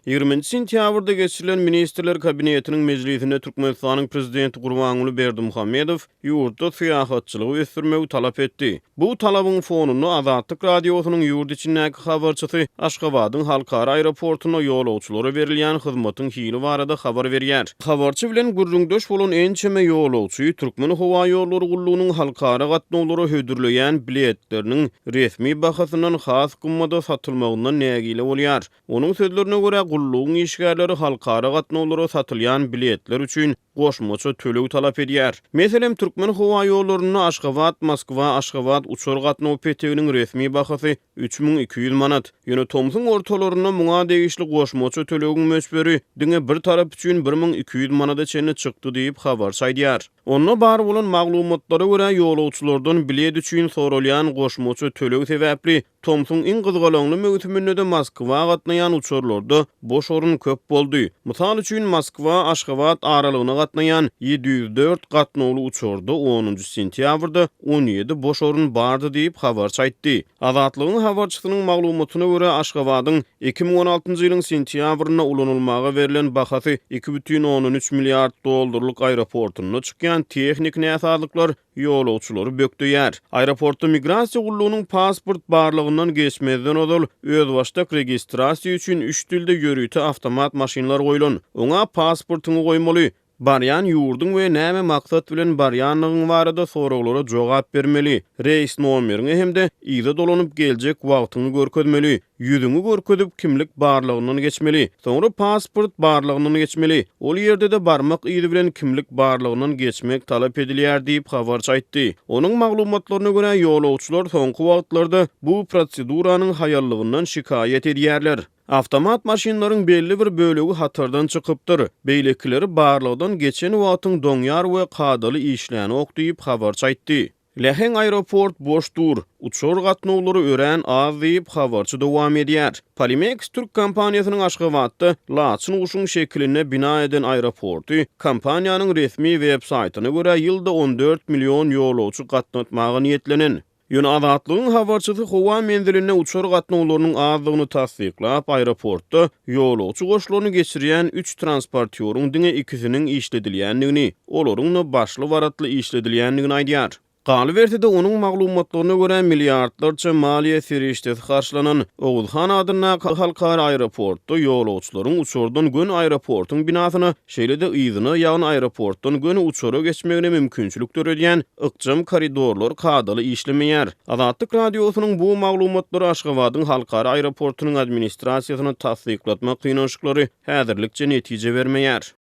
20 sentýabrda geçirilen Ministrler Kabinetiniň mejlisinde Türkmenistanyň prezidenti Gurbanuly Berdimuhammedow ýurtda syýasatçylygy ösdürmegi talap etdi. Bu talabyň fonunu Azatlyk radiosynyň ýurt içindäki habarçysy Aşgabatyň halkara aeroportuna ýolawçylara berilýän hyzmatyň hili barada habar berýär. Habarçy bilen gürrüňdeş bolan ençeme ýolawçy Türkmen howa ýollary gullugynyň halkara gatnawlara hödürleýän biletleriniň resmi bahasyndan has gymmada satylmagyndan nägile bolýar. Onuň sözlerine görä gullugyň işgärleri halkara gatnawlara satylýan biletler üçin goşmaça tölew talap edýär. Meselem Türkmen howa ýollaryna Aşgabat, Moskwa, Aşgabat uçur gatnaw peteginiň resmi bahasy 3200 manat. Ýöne Tomsun ortalaryna muňa degişli goşmaça tölewiň möçberi diňe bir tarap üçin 1200 manata çenli çykdy diýip habar saýdýar. Onda bar bolan maglumatlara görä ýolawçylardan bilet üçin soralýan goşmaça tölew sebäpli Tomsun iň gyzgalanly mögütüminde de Moskwa gatnaýan uçurlarda boş orun köp boldy. Mysal üçin Moskwa Aşgabat aralygyna gatnaýan 704 gatnawly uçurda 10 sentýabrda 17 boş orun bardy diýip habar saýtdy. Azatlygyň habarçysynyň maglumatyna görä Aşgabatyň 2016-njy ýylyň sentýabryna ulanylmaga berilen bahasy 2,13 milliard dollarlyk aeroportuna çykýan tehnik näsazlyklar ýolawçylary bökdüýär. Aeroportda migrasiýa gullugynyň pasport barlygyndan geçmezden odal öz başdak registrasiýa üçin 3 dilde ýörüýte awtomat maşinlar goýulan. Oňa pasportyny goýmaly. Baryan ýurdun we näme maksat bilen baryanlygyň barada soraglara jogap bermeli. Reis nomerini hemde ýyda dolanyp geljek wagtyny görkezmeli. Ýüzüňi görkezip kimlik barlygyndan geçmeli. Soňra pasport barlygyndan geçmeli. Ol ýerde de barmak ýyzy bilen kimlik barlygyndan geçmek talap edilýär diýip habar saýtdy. Onuň maglumatlaryna görä ýolawçylar soňky wagtlarda bu proseduranyň haýallygyndan şikayet edýärler. Awtomat maşinlaryň belli bir bölegi hatardan çykypdyr. Beýlekileri barlygdan geçen wagtyň doňýar we kadaly işläni okdyp habar saýtdy. Lehen aeroport boşdur. Uçur gatnawlary ören az diýip habarçy dowam edýär. Polimex Türk kompaniýasynyň Aşgabatda Laçyn uşuň şekline bina eden aeroporty kompaniýanyň resmi web saýtyna görä ýylda 14 million ýolawçy gatnatmagy niýetlenen. Ýöne Azatlygyň habarçysy howa menziline uçur gatnawlarynyň azlygyny tasdiklap, aeroportda ýolawçy goşularyny geçirýän 3 transportýoryň diňe ikisiniň işledilýändigini, olaryň başly waratly işledilýändigini aýdýar. Galybertide onuň maglumatlaryna görä milliardlarça maliýe serişdesi garşylanan Oguzhan adyna halkara aeroportda ýolawçylaryň uçurdan gön aeroportyň binasyna, şeýle-de ýyzyna ýagny aeroportdan gön uçura geçmegine mümkinçilik töredýän ykjam koridorlar kadaly işlemeýär. Azatlyk radiosynyň bu maglumatlary Aşgabatyň halkara aeroportunyň administrasiýasyny tasdiklatmak kynançyklary häzirlikçe netije bermeýär.